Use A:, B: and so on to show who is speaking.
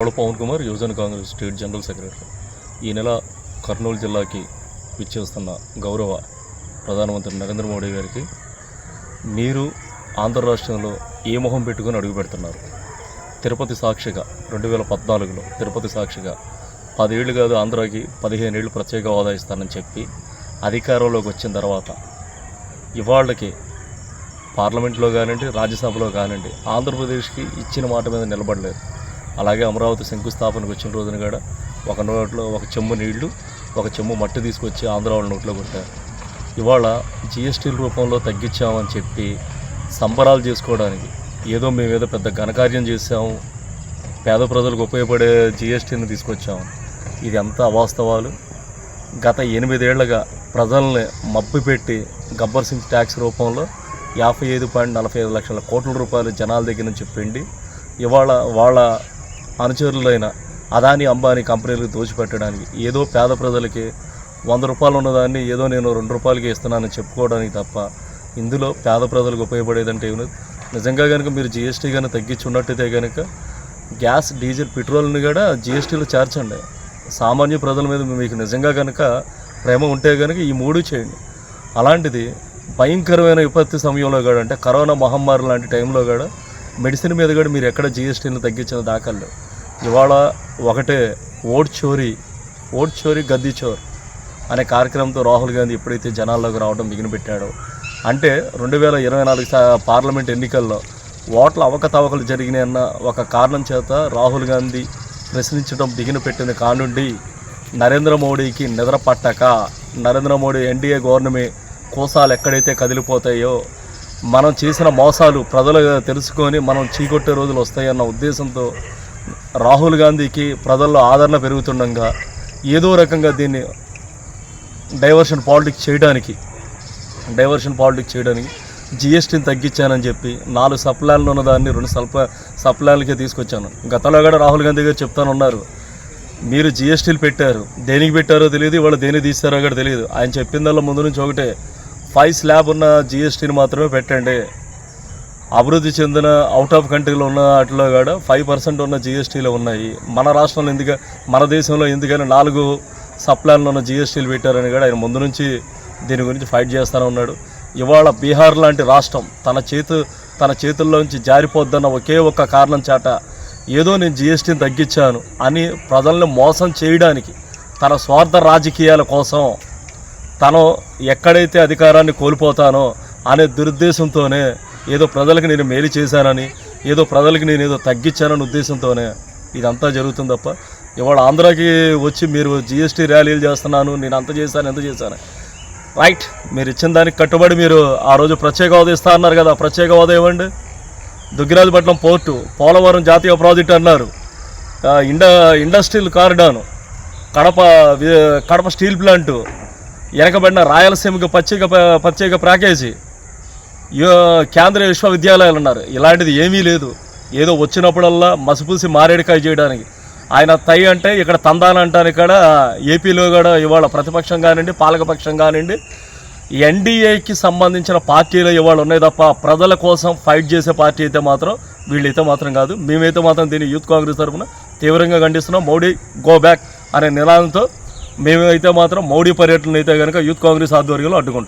A: తుమ్మల పవన్ కుమార్ యువజన Congress state general secretary. ఈ నెల కర్నూలు జిల్లాకి విచ్చేస్తున్న గౌరవ ప్రధానమంత్రి నరేంద్ర మోడీ గారికి మీరు ఆంధ్ర రాష్ట్రంలో ఏ మొహం పెట్టుకుని అడుగు పెడుతున్నారు? తిరుపతి సాక్షిగా 2014లో తిరుపతి సాక్షిగా 10 ఏళ్ళు కాదు ఆంధ్రాకి 15 ఏళ్ళు ప్రత్యేక హోదా ఇస్తానని చెప్పి అధికారంలోకి వచ్చిన తర్వాత ఇవాళకి పార్లమెంట్లో కానివ్వండి, రాజ్యసభలో కానివ్వండి ఆంధ్రప్రదేశ్కి ఇచ్చిన మాట మీద నిలబడలేదు. అలాగే అమరావతి శంకుస్థాపనకు వచ్చిన రోజున కూడా ఒక నోట్లో ఒక చెంబు నీళ్లు, ఒక చెంబు మట్టి తీసుకొచ్చి ఆంధ్ర వాళ్ళ నోట్లో కొట్టారు. ఇవాళ జిఎస్టీల రూపంలో తగ్గించామని చెప్పి సంబరాలు చేసుకోవడానికి ఏదో మేమేదో పెద్ద ఘనకార్యం చేసాము, పేద ప్రజలకు ఉపయోగపడే జిఎస్టీని తీసుకొచ్చాము. ఇది అంతా అవాస్తవాలు. గత 8 ఏళ్లుగా ప్రజల్ని మప్పిపెట్టి గబ్బర్ సింగ్ ట్యాక్స్ రూపంలో 55.45 లక్షల కోట్ల రూపాయలు జనాల దగ్గర నుంచి పిండి ఇవాళ వాళ్ళ అనుచరులైన అదానీ అంబానీ కంపెనీలకు దోచిపెట్టడానికి ఏదో పేద ప్రజలకి 100 రూపాయలు ఉన్నదాన్ని ఏదో నేను 2 రూపాయలకి ఇస్తున్నానని చెప్పుకోవడానికి తప్ప ఇందులో పేద ప్రజలకు ఉపయోగపడేదంటే ఏమి? నిజంగా కనుక మీరు జిఎస్టీ కానీ తగ్గించి ఉన్నట్టయితే కనుక గ్యాస్, డీజిల్, పెట్రోల్ని కూడా జిఎస్టీలో చేర్చండి. సామాన్య ప్రజల మీద మీకు నిజంగా కనుక ప్రేమ ఉంటే కనుక ఈ 3 చేయండి. అలాంటిది భయంకరమైన విపత్తి సమయంలో కూడా, అంటే కరోనా మహమ్మారి లాంటి టైంలో కూడా మెడిసిన్ మీద కూడా మీరు ఎక్కడ జిఎస్టీని తగ్గించిన దాఖలు. ఇవాళ ఒకటే ఓట్ చోరీ గద్దీ చోర్ అనే కార్యక్రమంతో రాహుల్ గాంధీ ఎప్పుడైతే జనాల్లోకి రావడం మిగిలిపెట్టాడో, అంటే 2024 పార్లమెంట్ ఎన్నికల్లో ఓట్ల అవకతవకలు జరిగినాయన్న ఒక కారణం చేత రాహుల్ గాంధీ ప్రశ్నించడం బిగినపెట్టిన కానుండి నరేంద్ర మోడీకి నిద్ర పట్టక నరేంద్ర మోడీ ఎన్డీఏ గవర్నమెంట్ కోసాలు ఎక్కడైతే కదిలిపోతాయో, మనం చేసిన మోసాలు ప్రజలు తెలుసుకొని మనం చీకొట్టే రోజులు వస్తాయన్న ఉద్దేశంతో రాహుల్ గాంధీకి ప్రజల్లో ఆదరణ పెరుగుతుండగా ఏదో రకంగా దీన్ని డైవర్షన్ పాలిటిక్స్ చేయడానికి జిఎస్టీని తగ్గించానని చెప్పి 4 సప్లాన్లు ఉన్నదాన్ని 2 సప్లాన్లకే తీసుకొచ్చాను. గతంలో కూడా రాహుల్ గాంధీ గారు చెప్తానున్నారు, మీరు జిఎస్టీలు పెట్టారు, దేనికి పెట్టారో తెలియదు, ఇవాళ దేనికి తీస్తారో కూడా తెలియదు. ఆయన చెప్పిందల్లా ముందు నుంచి ఒకటే, 5 స్లాబ్ ఉన్న జిఎస్టీని మాత్రమే పెట్టండి. అభివృద్ధి చెందిన అవుట్ ఆఫ్ కంట్రీలో ఉన్న వాటిలో కూడా 5% ఉన్న జిఎస్టీలు ఉన్నాయి. మన రాష్ట్రంలో మన దేశంలో ఎందుకని 4 సప్లాన్లు ఉన్న జిఎస్టీలు పెట్టారని కూడా ఆయన ముందు నుంచి దీని గురించి ఫైట్ చేస్తూనే ఉన్నాడు. ఇవాళ బీహార్ లాంటి రాష్ట్రం తన చేతుల్లోంచి జారిపోద్దన్న ఒకే ఒక్క కారణం చేత ఏదో నేను జిఎస్టీని తగ్గించాను అని ప్రజల్ని మోసం చేయడానికి, తన స్వార్థ రాజకీయాల కోసం తను ఎక్కడైతే అధికారాన్ని కోల్పోతానో అనే దురుద్దేశంతోనే ఏదో ప్రజలకు నేను మేలు చేశానని, ఏదో ప్రజలకు నేను ఏదో తగ్గించానని ఉద్దేశంతోనే ఇదంతా జరుగుతుంది తప్ప ఇవాళ ఆంధ్రాకి వచ్చి మీరు జిఎస్టీ ర్యాలీలు చేస్తున్నాను, నేను అంత చేశాను ఎంత చేశాను, రైట్, మీరు ఇచ్చిన దానికి కట్టుబడి మీరు ఆ రోజు ప్రత్యేక హోదా ఇస్తా అన్నారు కదా, ప్రత్యేక హోదా ఇవ్వండి. దుగ్గిరాజపట్నం పోర్టు, పోలవరం జాతీయ ప్రాజెక్టు అన్నారు, industrial corridor, Kadapa steel plant, వెనకబడిన రాయలసీమకి ప్రత్యేక ప్యాకేజీ, కేంద్రీయ విశ్వవిద్యాలయాలు అన్నారు. ఇలాంటిది ఏమీ లేదు. ఏదో వచ్చినప్పుడల్లా మసిపూసి మారేడికాయ చేయడానికి ఆయన తై అంటే ఇక్కడ తందాలంటాను. ఇక్కడ ఏపీలో కూడా ఇవాళ ప్రతిపక్షం కానివ్వండి, పాలకపక్షం కానివ్వండి, ఎన్డీఏకి సంబంధించిన పార్టీలు ఇవాళ ఉన్నాయి తప్ప ప్రజల కోసం ఫైట్ చేసే పార్టీ అయితే మాత్రం వీళ్ళైతే మాత్రం కాదు. మేమైతే మాత్రం దీన్ని యూత్ కాంగ్రెస్ తరఫున తీవ్రంగా ఖండిస్తున్నాం. మోడీ గో బ్యాక్ అనే నినాదంతో మేమైతే మాత్రం మోడీ పర్యటన అయితే కనుక యూత్ కాంగ్రెస్ ఆధ్వర్యంలో అడ్డుకుంటాం.